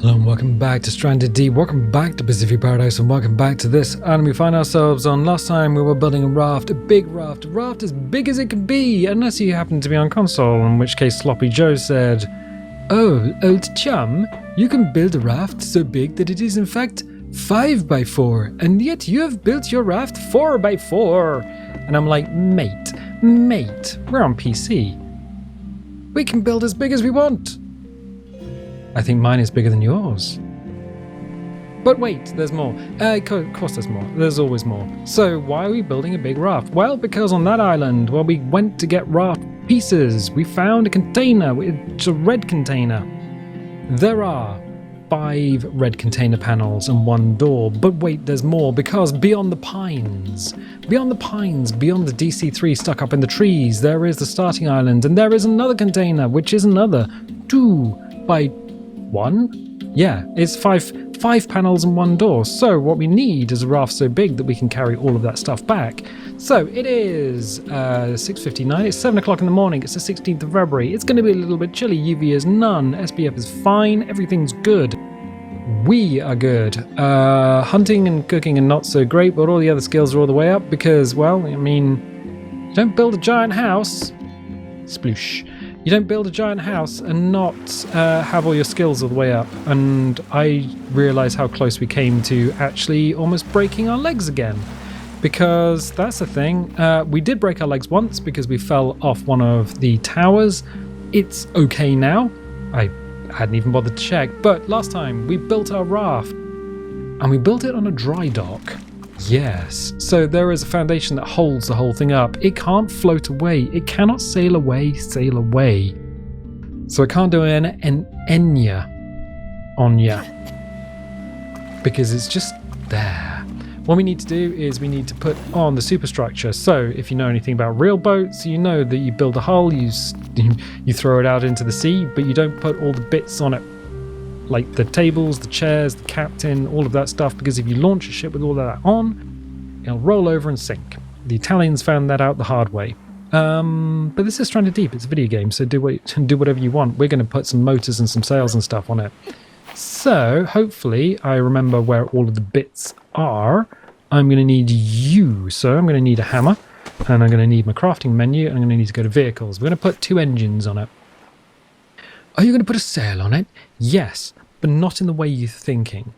Hello and welcome back to Stranded Deep, welcome back to Pacific Paradise, and welcome back to this. And we find ourselves on, last time we were building a raft, a big raft, a raft as big as it could be, unless you happen to be on console, in which case Sloppy Joe said, "Oh, old chum, you can build a raft so big that it is in fact 5x4, and yet you have built your raft 4x4. And I'm like, mate, we're on PC. We can build as big as we want. I think mine is bigger than yours. But wait, there's more. Of course there's more. There's always more. So why are we building a big raft? Well, because on that island, where we went to get raft pieces, we found a container. It's a red container. There are 5 red container panels and 1 door. But wait, there's more, because beyond the pines, beyond the DC3 stuck up in the trees, there is the starting island, and there is another container, which is another 2x1? Yeah, it's 5 panels and 1 door. So what we need is a raft so big that we can carry all of that stuff back. So it is 6:59, it's 7 o'clock in the morning, it's the 16th of February. It's going to be a little bit chilly, UV is none, SPF is fine, everything's good. We are good. Hunting and cooking are not so great, but all the other skills are all the way up because, well, I mean, you don't build a giant house. Sploosh. You don't build a giant house and not have all your skills all the way up. And I realise how close we came to actually almost breaking our legs again. Because that's the thing. We did break our legs once because we fell off one of the towers. It's okay now. I hadn't even bothered to check. But last time we built our raft. And we built it on a dry dock. Yes, so there is a foundation that holds the whole thing up. It can't float away. It cannot sail away. So I can't do an Enya on ya because it's just there. What we need to do is we need to put on the superstructure. So if you know anything about real boats, you know that you build a hull, you throw it out into the sea, but you don't put all the bits on it, like the tables, the chairs, the captain, all of that stuff, because if you launch a ship with all of that on, it'll roll over and sink. The Italians found that out the hard way. But this is Stranded Deep, it's a video game, so do whatever you want. We're going to put some motors and some sails and stuff on it. So, hopefully, I remember where all of the bits are. I'm going to need you, so I'm going to need a hammer, and I'm going to need my crafting menu, and I'm going to need to go to vehicles. We're going to put 2 engines on it. Are you going to put a sail on it? Yes, but not in the way you're thinking.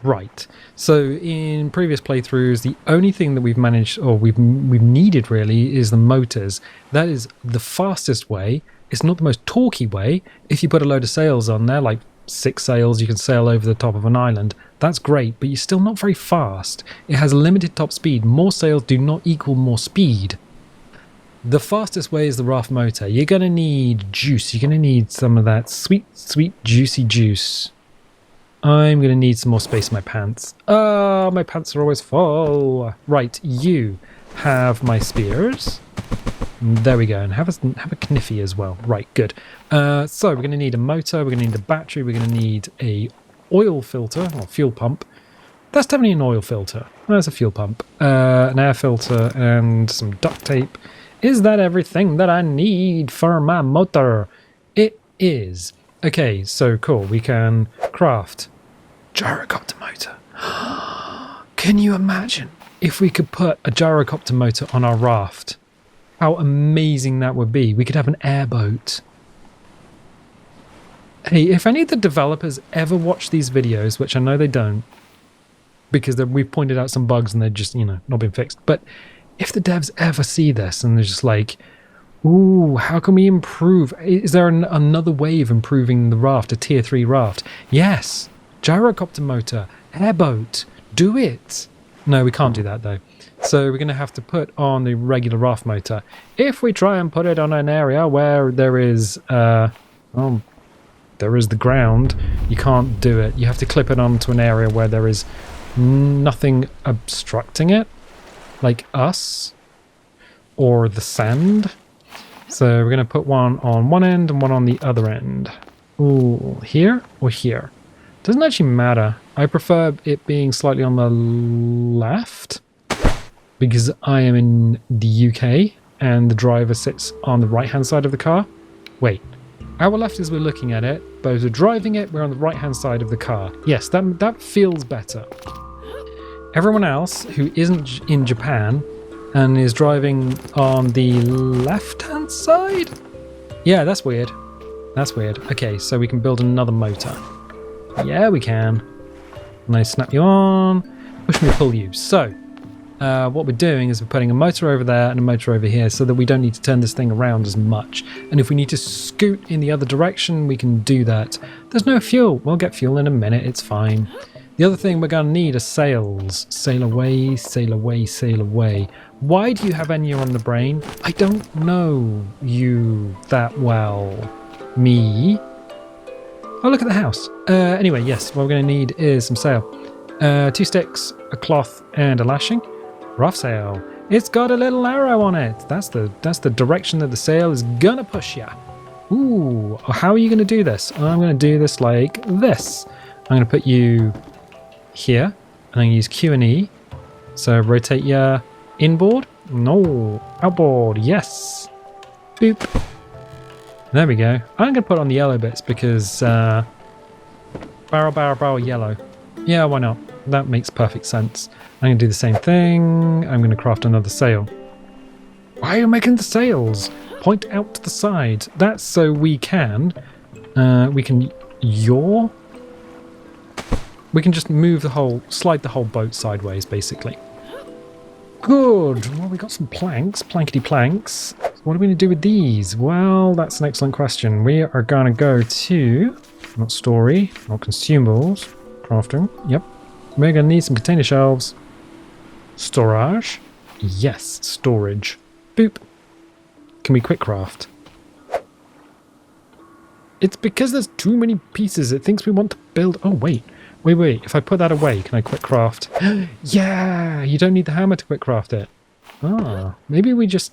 Right. So in previous playthroughs, the only thing that we've managed, or we've needed really, is the motors. That is the fastest way. It's not the most torquey way. If you put a load of sails on there, like 6 sails, you can sail over the top of an island. That's great, but you're still not very fast. It has a limited top speed. More sails do not equal more speed. The fastest way is the raft motor. You're going to need juice. You're going to need some of that sweet, juicy juice. I'm going to need some more space in my pants. Oh, my pants are always full. Right, you have my spears. There we go. And have a kniffy as well. Right, good. So we're going to need a motor. We're going to need a battery. We're going to need a oil filter or fuel pump. That's definitely an oil filter. There's a fuel pump. An air filter and some duct tape. Is that everything that I need for my motor? It is. Okay, so cool. We can craft gyrocopter motor. Can you imagine if we could put a gyrocopter motor on our raft? How amazing that would be. We could have an airboat. Hey, if any of the developers ever watch these videos, which I know they don't, because we've pointed out some bugs and they're just, not been fixed. But if the devs ever see this and they're just like, ooh, how can we improve? Is there another way of improving the raft, a tier 3 raft? Yes, gyrocopter motor, airboat, do it. No, we can't do that though. So we're going to have to put on the regular raft motor. If we try and put it on an area where there is, there is the ground, you can't do it. You have to clip it onto an area where there is nothing obstructing it, like us or the sand. So we're going to put one on one end and one on the other end. Ooh, here or here? Doesn't actually matter. I prefer it being slightly on the left because I am in the UK and the driver sits on the right hand side of the car. Wait, Our left as we're looking at it, but as we're driving it, we're on the right-hand side of the car. Yes, that feels better. Everyone else who isn't in Japan and is driving on the left-hand side? Yeah, that's weird. That's weird. Okay, so we can build another motor. Yeah, we can. And I snap you on, push me, pull you. So, what we're doing is we're putting a motor over there and a motor over here so that we don't need to turn this thing around as much. And if we need to scoot in the other direction, we can do that. There's no fuel. We'll get fuel in a minute. It's fine. The other thing we're going to need are sails. Sail away, sail away, sail away. Why do you have Enya on the brain? I don't know you that well. Me? Oh, look at the house. Anyway, yes, what we're going to need is some sail. 2 sticks, a cloth, and a lashing. Raft sail. It's got a little arrow on it. That's the direction that the sail is going to push ya. Ooh, how are you going to do this? I'm going to do this like this. I'm going to put you here. I'm going to use Q and E. So rotate your inboard. No, outboard. Yes. Boop. There we go. I'm going to put on the yellow bits because barrel, yellow. Yeah, why not? That makes perfect sense. I'm going to do the same thing. I'm going to craft another sail. Why are you making the sails? Point out to the side. That's so we can yaw. We can just slide the whole boat sideways, basically. Good. Well, we got some planks, plankety planks. What are we going to do with these? Well, that's an excellent question. We are going to go to, not story, not consumables, crafting. Yep. We're going to need some container shelves. Storage. Yes, storage. Boop. Can we quick craft? It's because there's too many pieces. It thinks we want to build. Oh, wait. Wait. If I put that away, can I quick craft? Yeah, you don't need the hammer to quick craft it. Ah, maybe we just...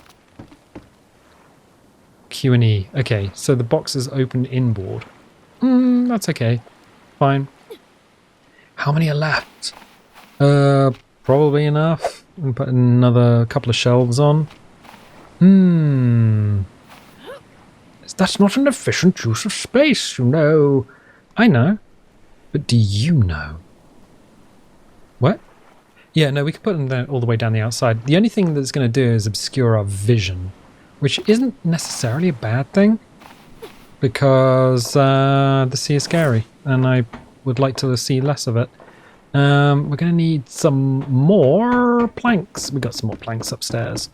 Q and E. Okay, so the box is open inboard. That's okay. Fine. How many are left? Probably enough. And put another couple of shelves on. That's not an efficient use of space, you know. I know. But do you know? What? Yeah, no, we can put them all the way down the outside. The only thing that's going to do is obscure our vision, which isn't necessarily a bad thing, because the sea is scary, and I would like to see less of it. We're going to need some more planks. We got some more planks upstairs.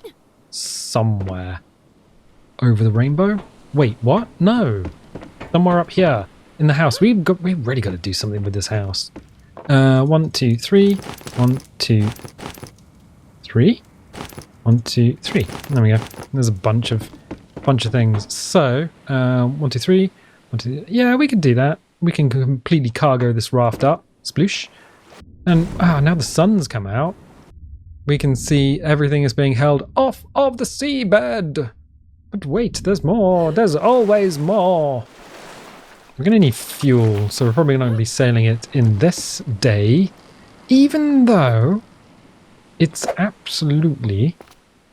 Somewhere. Over the rainbow? Wait, what? No. Somewhere up here. In the house. We've really got to do something with this house. 1, 2, 3. 1, 2, 3. 1, 2, 3. There we go. There's a bunch of things. So, 1, 2, 3. 1, 2. Yeah, we can do that. We can completely cargo this raft up. Sploosh. And now the sun's come out. We can see everything is being held off of the seabed. But wait, there's more. There's always more. We're going to need fuel, so we're probably not going to be sailing it in this day, even though it's absolutely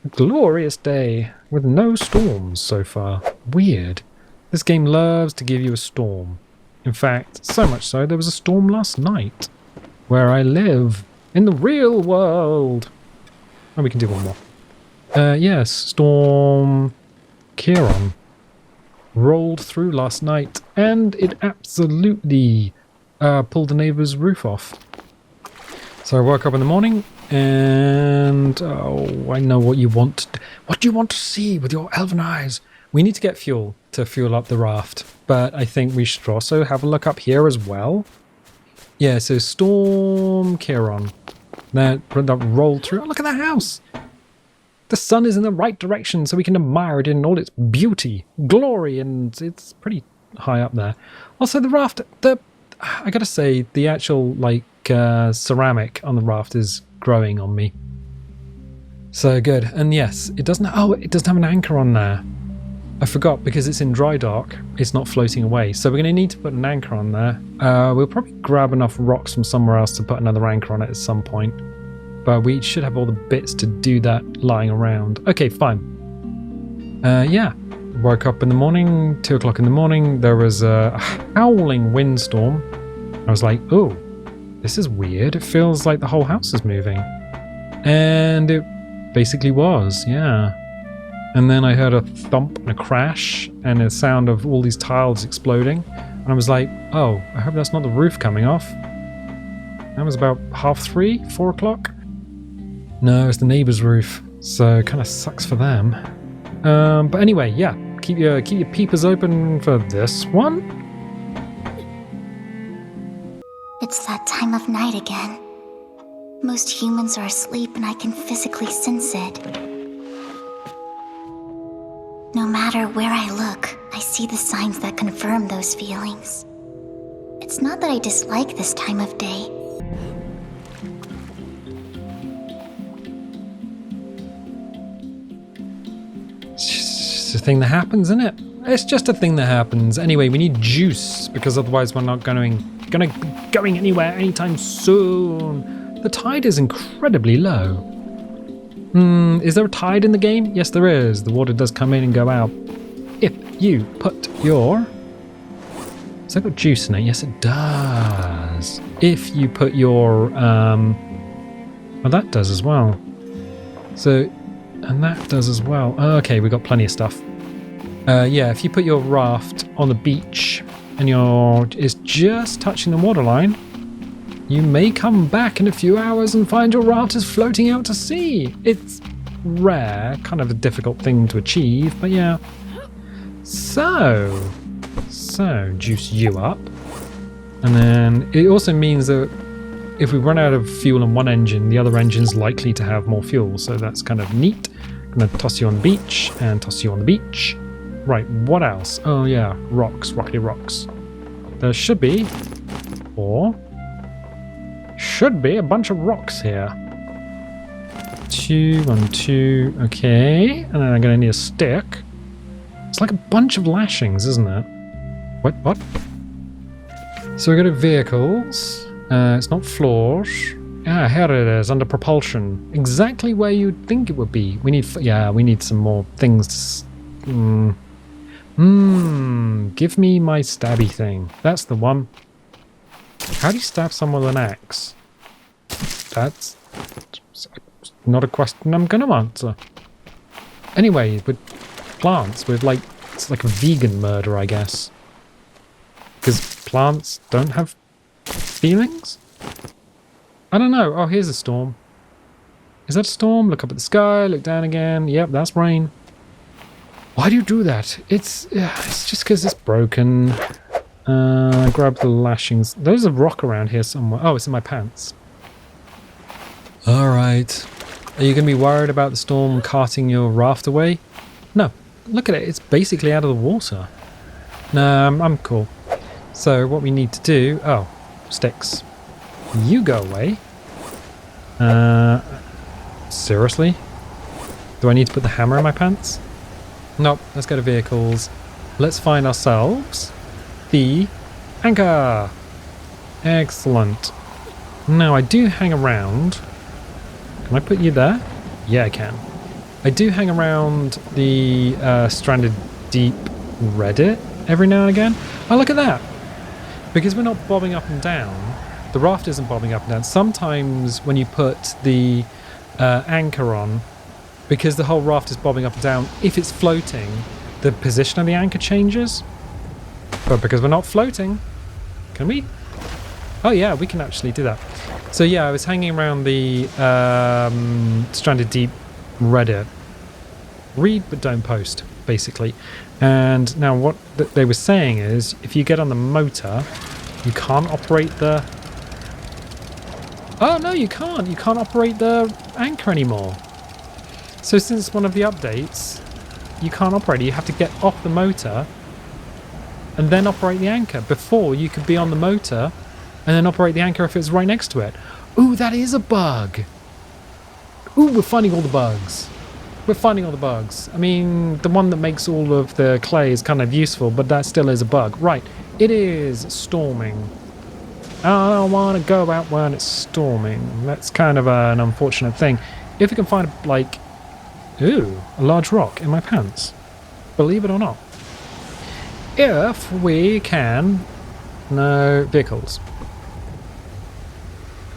a glorious day with no storms so far. Weird. This game loves to give you a storm. In fact, so much so there was a storm last night where I live in the real world. Oh, we can do one more. Yes, Storm Chiron rolled through last night, and it absolutely pulled the neighbour's roof off. So I woke up in the morning, and I know what you want. What do you want to see with your elven eyes? We need to get fuel to fuel up the raft, but I think we should also have a look up here as well. Yeah, so Storm Chiron. That rolled through. Oh, look at that house! The sun is in the right direction, so we can admire it in all its beauty, glory, and it's pretty high up there. Also, the raft, I gotta say, the actual, ceramic on the raft is growing on me. So good. And yes, it doesn't have an anchor on there. I forgot, because it's in dry dock, it's not floating away. So we're going to need to put an anchor on there. We'll probably grab enough rocks from somewhere else to put another anchor on it at some point. But we should have all the bits to do that lying around. Okay, fine. Yeah, Woke up in the morning, 2 o'clock in the morning, there was a howling windstorm. I was like, oh, this is weird. It feels like the whole house is moving. And it basically was, yeah. And then I heard a thump and a crash and a sound of all these tiles exploding. And I was like, oh, I hope that's not the roof coming off. That was about 3:30, 4 o'clock. No, it's the neighbor's roof. So it kind of sucks for them. But anyway, yeah, keep your peepers open for this one. It's that time of night again. Most humans are asleep and I can physically sense it. No matter where I look, I see the signs that confirm those feelings. It's not that I dislike this time of day. It's a thing that happens, isn't it? It's just a thing that happens. Anyway, we need juice because otherwise we're not going anywhere anytime soon. The tide is incredibly low. Is there a tide in the game? Yes, there is. The water does come in and go out. If you put your... Has that got juice in it? Yes, it does. If you put your... Well, that does as well. So, and that does as well. Okay, we've got plenty of stuff. Yeah, if you put your raft on the beach and it's just touching the waterline, you may come back in a few hours and find your raft is floating out to sea. It's rare, kind of a difficult thing to achieve, but yeah. So juice you up. And then it also means that if we run out of fuel in one engine, the other engine's likely to have more fuel. So that's kind of neat. I'm going to toss you on the beach and toss you on the beach. Right, what else? Oh yeah, rocks, rocky rocks. There should be a bunch of rocks here. 2, 1, 2, okay. And then I'm gonna need a stick. It's like a bunch of lashings, isn't it? What? So we go to vehicles. It's not floors. Ah, here it is, under propulsion. Exactly where you'd think it would be. We need some more things. Give me my stabby thing. That's the one. How do you stab someone with an axe? That's not a question I'm gonna answer. Anyway, with plants, it's like a vegan murder, I guess. Because plants don't have feelings? I don't know. Oh, here's a storm. Is that a storm? Look up at the sky, look down again. Yep, that's rain. Why do you do that? It's just because it's broken. Grab the lashings. There's a rock around here somewhere. Oh, it's in my pants. Alright. Are you going to be worried about the storm carting your raft away? No. Look at it. It's basically out of the water. No, I'm cool. So what we need to do... Oh, sticks. You go away. Seriously? Do I need to put the hammer in my pants? Nope. Let's go to vehicles. Let's find ourselves the anchor. Excellent. Now I do hang around. Can I put you there? Yeah, I can. I do hang around the Stranded Deep Reddit every now and again. Oh, look at that. Because we're not bobbing up and down, the raft isn't bobbing up and down. Sometimes when you put the anchor on, because the whole raft is bobbing up and down, if it's floating, the position of the anchor changes. But because we're not floating, can we? Oh yeah, we can actually do that. So yeah, I was hanging around the Stranded Deep Reddit. Read but don't post, basically. And now what they were saying is, if you get on the motor, you can't operate the... Oh no, you can't. You can't operate the anchor anymore. So since one of the updates, you can't operate it. You have to get off the motor and then operate the anchor. Before, you could be on the motor and then operate the anchor if it's right next to it. Ooh, that is a bug. Ooh, we're finding all the bugs. We're finding all the bugs. I mean, the one that makes all of the clay is kind of useful, but that still is a bug. Right, it is storming. I don't want to go out when it's storming. That's kind of an unfortunate thing. If we can find, like, ooh, a large rock in my pants. believe it or not. If we can... No, vehicles.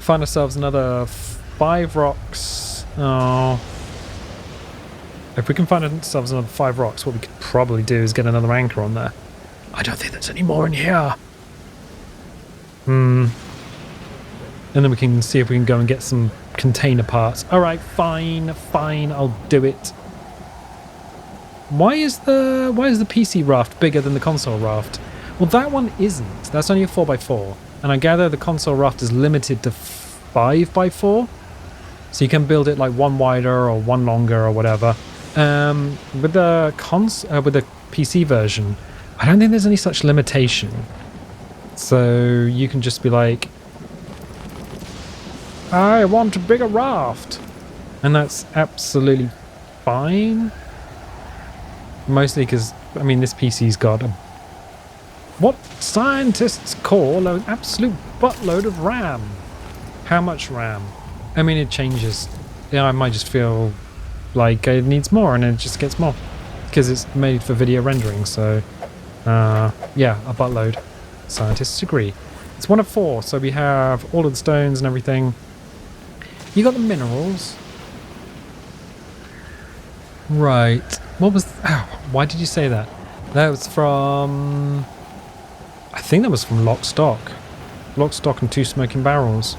Find ourselves another 5 rocks. Oh. If we can find ourselves another 5 rocks, what we could probably do is get another anchor on there. I don't think there's any more in here. And then we can see if we can go and get some container parts. Alright, fine, I'll do it. Why is the PC raft bigger than the console raft? Well, that one isn't. That's only a 4x4. And I gather the console raft is limited to 5x4. So you can build it like one wider or one longer or whatever. With the PC version, I don't think there's any such limitation. So you can just be like, I want a bigger raft. And that's absolutely fine. Mostly because, I mean, this PC's got what scientists call an absolute buttload of RAM. How much RAM? I mean, it changes. Yeah, I might just feel like it needs more and it just gets more. Because it's made for video rendering, so... yeah, a buttload. Scientists agree. It's 1 of 4, so we have all of the stones and everything. You got the minerals. Right. What was... Ow, why did you say that? That was from... I think that was from Lock, Stock. Lock, Stock and 2 Smoking Barrels.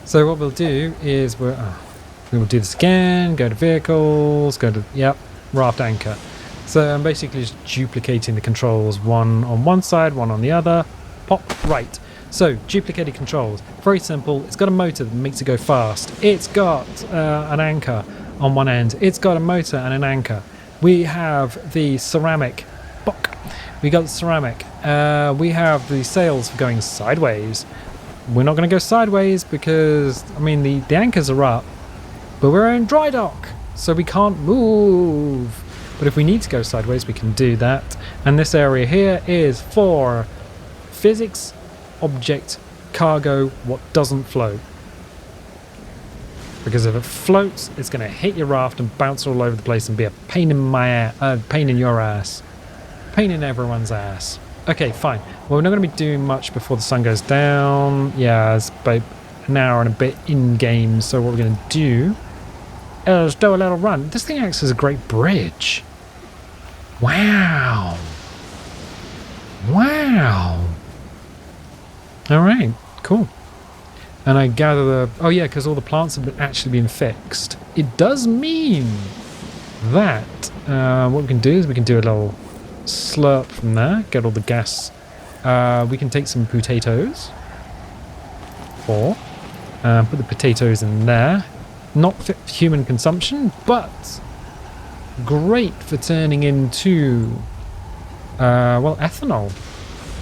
So what we'll do is we will do this again, go to vehicles, go to... Yep, raft anchor. So I'm basically just duplicating the controls, one on one side, one on the other. Pop, right. So, duplicated controls. Very simple. It's got a motor that makes it go fast. It's got an anchor on one end. It's got a motor and an anchor. We have the ceramic. Bock. We got the ceramic. We have the sails for going sideways. We're not going to go sideways because, I mean, the anchors are up, but we're in dry dock, so we can't move. But if we need to go sideways, we can do that. And this area here is for physics, object, cargo, what doesn't float. Because if it floats, it's going to hit your raft and bounce all over the place and be a pain in my pain in your ass. Pain in everyone's ass. Okay, fine. Well, we're not going to be doing much before the sun goes down. Yeah, it's about an hour and a bit in-game, so what we're going to do is do a little run. This thing acts as a great bridge. Wow. Wow. Alright, cool. And I gather the... Oh yeah, because all the plants have actually been fixed. It does mean that what we can do is we can do a little slurp from there, get all the gas. We can take some potatoes. Or put the potatoes in there. Not fit for human consumption, but great for turning into, well, ethanol.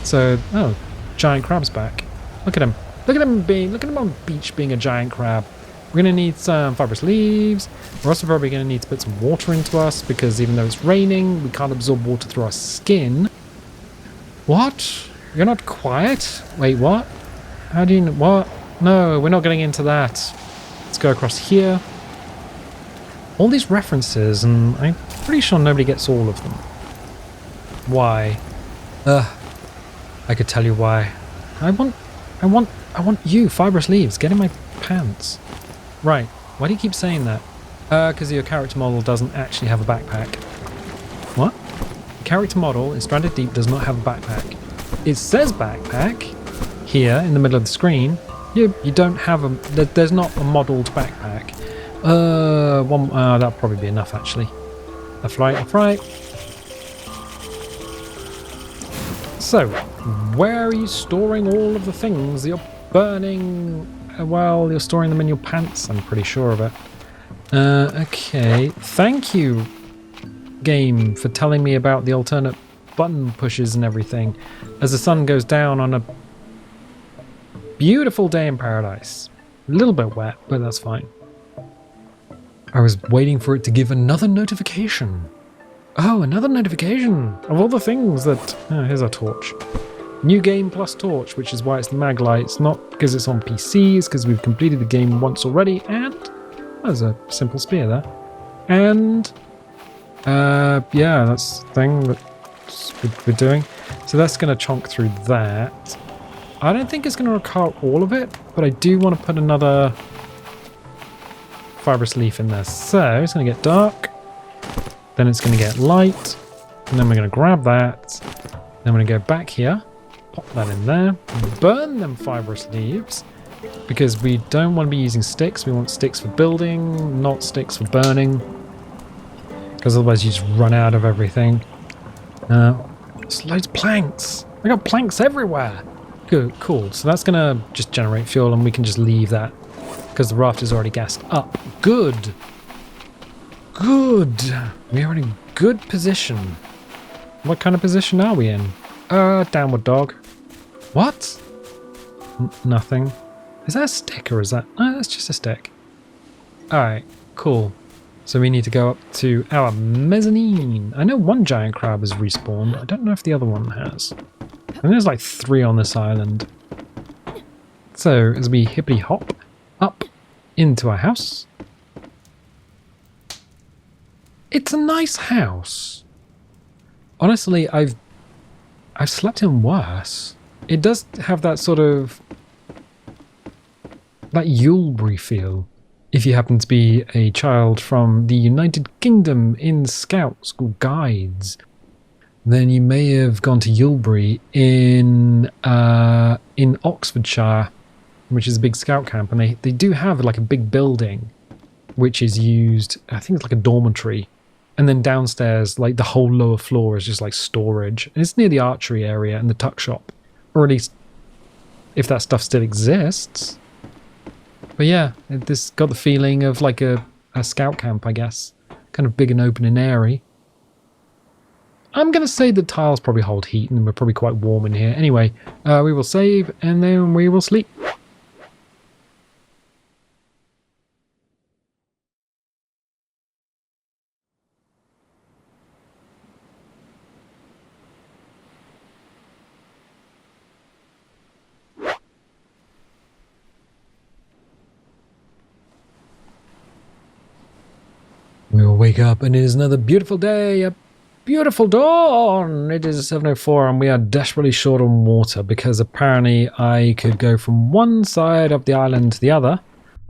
So, oh, giant crab's back. Look at him. Look at him on the beach being a giant crab. We're going to need some fibrous leaves. We're also probably going to need to put some water into us because even though it's raining, we can't absorb water through our skin. What? You're not quiet? Wait, what? How do you know? What? No, we're not getting into that. Let's go across here. All these references, and I'm pretty sure nobody gets all of them. Why? I could tell you why. I want you, fibrous leaves, get in my pants. Right, why do you keep saying that? Because your character model doesn't actually have a backpack. What? The character model in Stranded Deep does not have a backpack. It says backpack here in the middle of the screen. You don't have a... There's not a modelled backpack. That'll probably be enough actually. That's right. So, where are you storing all of the things that you're burning? Well, you're storing them in your pants, I'm pretty sure of it. Okay. Thank you, game, for telling me about the alternate button pushes and everything. As the sun goes down on a beautiful day in paradise. A little bit wet, but that's fine. I was waiting for it to give another notification. Oh, another notification of all the things that... Oh, here's our torch. New game plus torch, which is why it's the mag light. It's not because it's on PCs, because we've completed the game once already, and... There's a simple spear there. And... Yeah, that's the thing that we're doing. So that's going to chonk through that. I don't think it's going to require all of it, but I do want to put another fibrous leaf in there. So it's going to get dark, then it's going to get light, and then we're going to grab that. Then we're going to go back here, pop that in there, burn them fibrous leaves, because we don't want to be using sticks. We want sticks for building, not sticks for burning, because otherwise you just run out of everything. There's loads of planks. I got planks everywhere. Good, cool. So that's gonna just generate fuel, and we can just leave that because the raft is already gassed up. Good. Good. We are in a good position. What kind of position are we in? Downward dog. What? Nothing. Is that a stick or is that? No, that's just a stick. Alright, cool. So we need to go up to our mezzanine. I know one giant crab has respawned. I don't know if the other one has. And there's like 3 on this island. So as we hippity hop up into our house. It's a nice house. Honestly, I've slept in worse. It does have that sort of that Yulebury feel. If you happen to be a child from the United Kingdom in Scout School Guides, then you may have gone to Yulebury in Oxfordshire, which is a big Scout camp, and they do have like a big building, which is used, I think it's like a dormitory, and then downstairs, like the whole lower floor is just like storage, and it's near the archery area and the tuck shop, or at least if that stuff still exists. But yeah, this got the feeling of like a scout camp, I guess. Kind of big and open and airy. I'm going to say the tiles probably hold heat and we're probably quite warm in here. Anyway, we will save and then we will sleep. We will wake up and it is another beautiful day, a beautiful dawn. It is 7:04 and we are desperately short on water because apparently I could go from one side of the island to the other.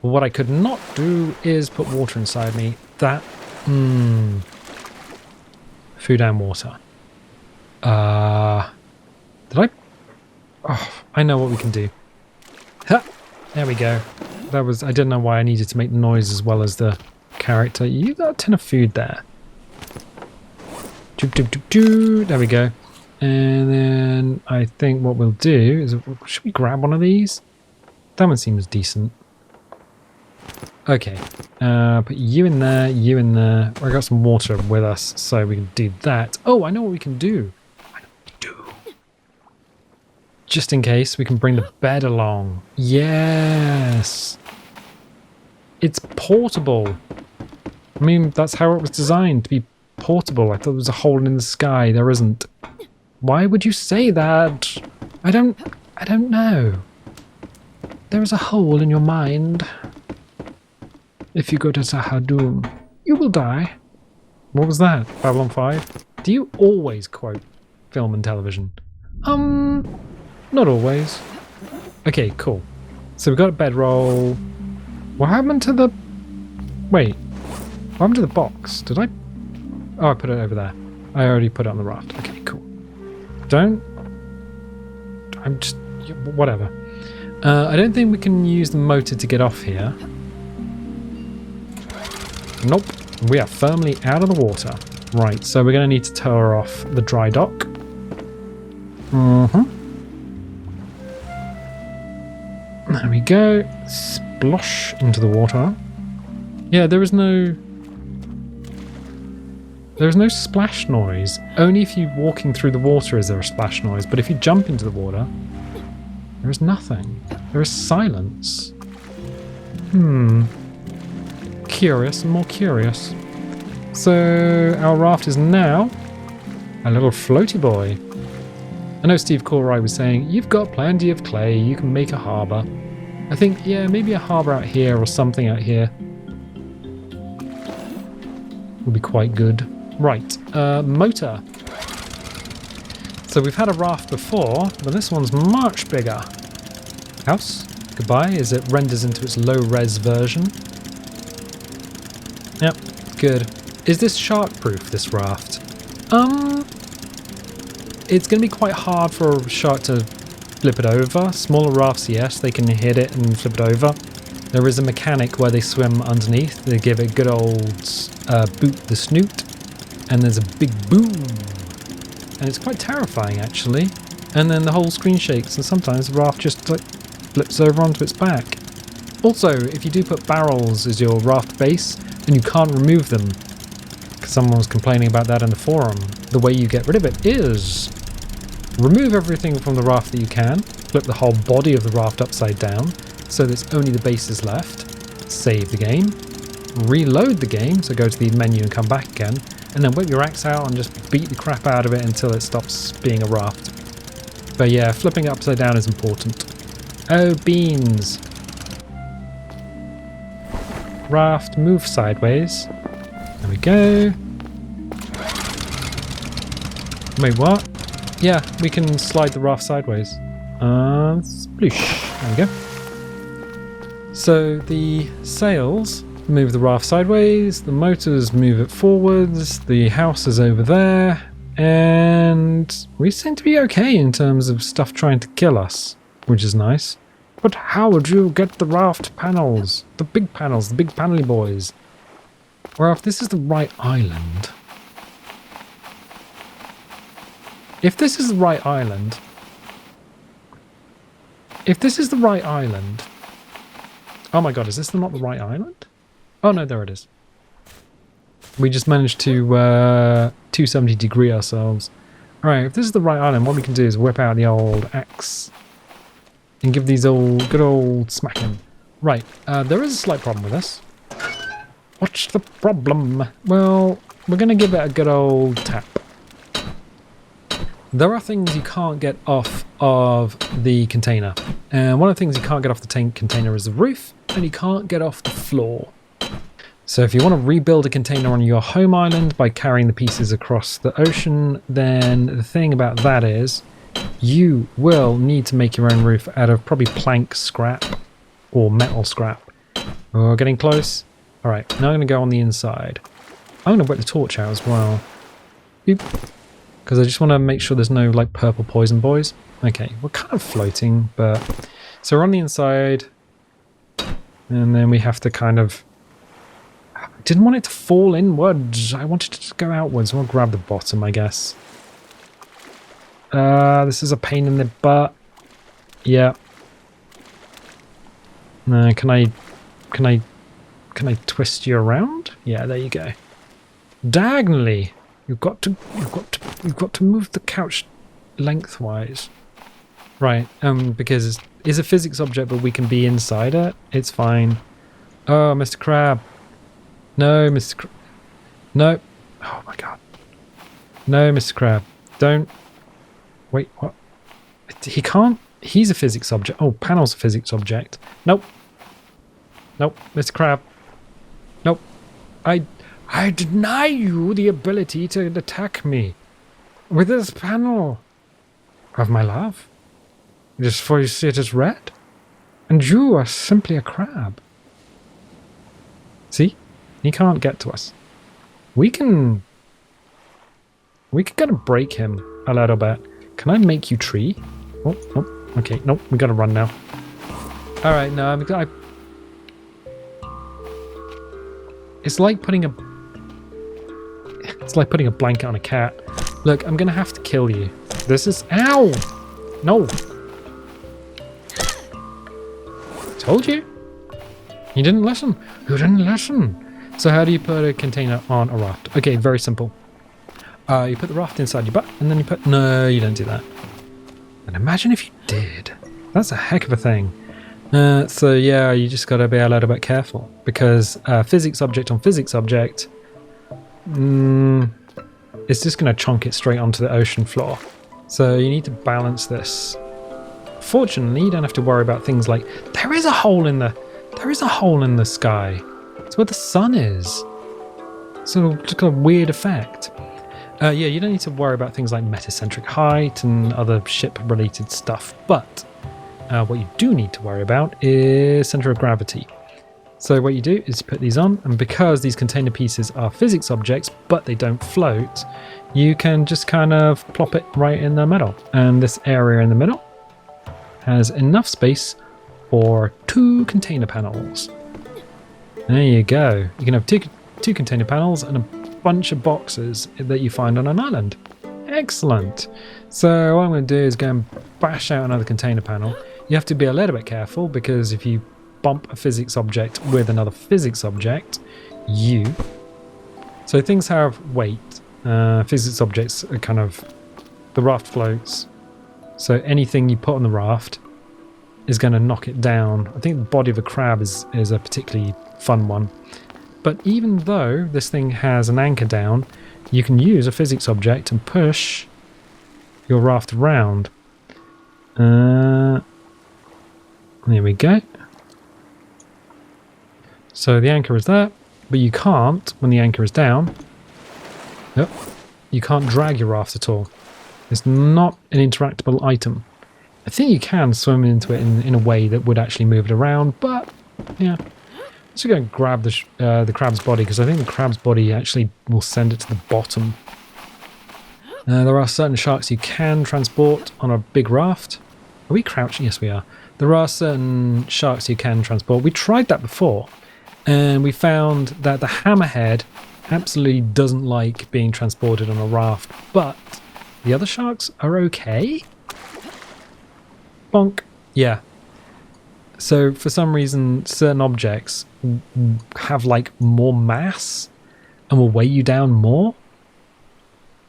But what I could not do is put water inside me. That, food and water. Did I? Oh, I know what we can do. Ha! There we go. That was, I didn't know why I needed to make the noise as well as the character. You got a tin of food there. There we go. And then I think what we'll do is, should we grab one of these? That one seems decent. Okay. Put you in there, you in there. I got some water with us, so we can do that. Oh, I know what we can do. Just in case, we can bring the bed along. Yes. It's portable. I mean, that's how it was designed, to be portable. I thought there was a hole in the sky. There isn't. Why would you say that? I don't know. There is a hole in your mind. If you go to Sahadum, you will die. What was that? Babylon 5? Do you always quote film and television? Not always. Okay, cool. So we got a bedroll. What happened to the... Wait. What happened to the box? Did I... Oh, I put it over there. I already put it on the raft. Okay, cool. I'm just... Whatever. I don't think we can use the motor to get off here. Nope. We are firmly out of the water. Right, so we're going to need to tow her off the dry dock. There we go. Splosh into the water. Yeah, there is no splash noise. Only if you're walking through the water is there a splash noise, but if you jump into the water, there is nothing. There is silence. Curious and more curious. So our raft is now a little floaty boy. I know Steve Corey was saying, you've got plenty of clay, you can make a harbour. I think, yeah, maybe a harbour out here or something out here would be quite good. Right, motor. So we've had a raft before, but this one's much bigger. House, goodbye, as it renders into its low-res version. Yep, good. Is this shark-proof, this raft? It's going to be quite hard for a shark to flip it over. Smaller rafts, yes, they can hit it and flip it over. There is a mechanic where they swim underneath. They give it a good old boot the snoot, and there's a big boom. And it's quite terrifying, actually. And then the whole screen shakes, and sometimes the raft just like flips over onto its back. Also, if you do put barrels as your raft base, then you can't remove them. Because someone was complaining about that in the forum. The way you get rid of it is remove everything from the raft that you can, flip the whole body of the raft upside down, so that only the base is left, save the game, reload the game, so go to the menu and come back again, and then whip your axe out and just beat the crap out of it until it stops being a raft. But yeah, flipping it upside down is important. Oh, beans. Raft, move sideways. There we go. Wait, what? Yeah, we can slide the raft sideways. Sploosh. There we go. So the sails move the raft sideways, the motors move it forwards, the house is over there, and we seem to be okay in terms of stuff trying to kill us, which is nice. But how would you get the raft panels? The big panelly boys. Well, if this is the right island... If this is the right island... Oh my god, is this not the right island? Oh no, there it is. We just managed to 270 degree ourselves. Alright, if this is the right island, what we can do is whip out the old axe and give these good old smacking. Right, there is a slight problem with this. What's the problem? Well, we're going to give it a good old tap. There are things you can't get off of the container. And one of the things you can't get off the container is the roof, and you can't get off the floor. So if you want to rebuild a container on your home island by carrying the pieces across the ocean, then the thing about that is you will need to make your own roof out of probably plank scrap or metal scrap. We're getting close. All right, now I'm going to go on the inside. I'm going to whip the torch out as well. Because I just want to make sure there's no like purple poison boys. Okay, we're kind of floating, but... So we're on the inside. And then we have to kind of... I didn't want it to fall inwards. I wanted it to go outwards. We'll grab the bottom, I guess. This is a pain in the butt. Yeah. Can I twist you around? Yeah, there you go. Diagonally. You've got to move the couch lengthwise. Right, because it's a physics object, but we can be inside it. It's fine. Oh, Mr. Crab. No, Mr. Crab. No. Oh my god. No, Mr. Crab. Don't. Wait, what? He can't. He's a physics object. Oh, panel's a physics object. Nope. Nope, Mr. Crab. Nope. I deny you the ability to attack me with this panel of my love. Just for you see it as red. And you are simply a crab. See? He can't get to us. We can kind of break him a little bit. Can I make you tree? Oh, okay. Nope, we gotta run now. Alright, no, It's like putting a blanket on a cat. Look, I'm gonna have to kill you. This is... Ow! No! Told you. You didn't listen. You didn't listen. So how do you put a container on a raft? Okay, very simple. You put the raft inside your butt, and then you put... No, you don't do that. And imagine if you did. That's a heck of a thing. So yeah, you just gotta be a little bit careful. Because physics object on physics object... it's just going to chunk it straight onto the ocean floor. So you need to balance this. Fortunately, you don't have to worry about things like there is a hole in the sky. It's where the sun is. sort of just got a weird effect. Yeah, you don't need to worry about things like metacentric height and other ship-related stuff, but what you do need to worry about is center of gravity. So what you do is you put these on, and because these container pieces are physics objects, but they don't float, you can just kind of plop it right in the middle. And this area in the middle has enough space for 2 container panels. There you go. You can have two container panels and a bunch of boxes that you find on an island. Excellent. So what I'm going to do is go and bash out another container panel. You have to be a little bit careful because if you bump a physics object with another physics object, so things have weight. Physics objects are kind of, the raft floats, so anything you put on the raft is going to knock it down. I think the body of a crab is a particularly fun one. But even though this thing has an anchor down, you can use a physics object and push your raft around. There we go. So the anchor is there, but you can't, when the anchor is down, you can't drag your raft at all. It's not an interactable item. I think you can swim into it in a way that would actually move it around, but yeah. Let's go and grab the crab's body, because I think the crab's body actually will send it to the bottom. There are certain sharks you can transport on a big raft. Are we crouching? Yes, we are. There are certain sharks you can transport. We tried that before, and we found that the hammerhead absolutely doesn't like being transported on a raft, but the other sharks are okay. Bonk. Yeah. So for some reason, certain objects have like more mass and will weigh you down more.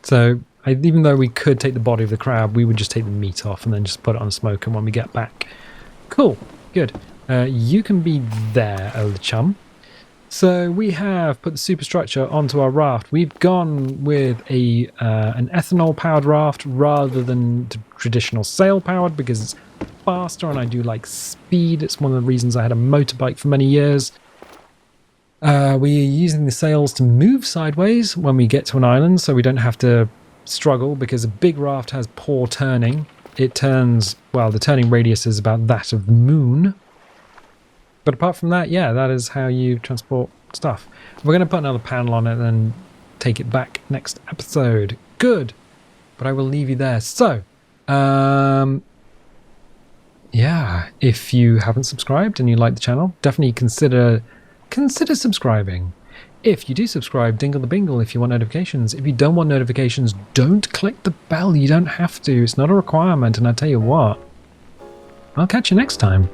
So even though we could take the body of the crab, we would just take the meat off and then just put it on a smoker when we get back. Cool. Good. You can be there, old chum. So we have put the superstructure onto our raft. We've gone with an ethanol-powered raft rather than the traditional sail-powered because it's faster and I do like speed. It's one of the reasons I had a motorbike for many years. We're using the sails to move sideways when we get to an island so we don't have to struggle because a big raft has poor turning. It turns, well, the turning radius is about that of the moon. But apart from that, yeah, that is how you transport stuff. We're going to put another panel on it and then take it back next episode. Good. But I will leave you there. So, yeah, if you haven't subscribed and you like the channel, definitely consider subscribing. If you do subscribe, dingle the bingle if you want notifications. If you don't want notifications, don't click the bell. You don't have to. It's not a requirement. And I tell you what, I'll catch you next time.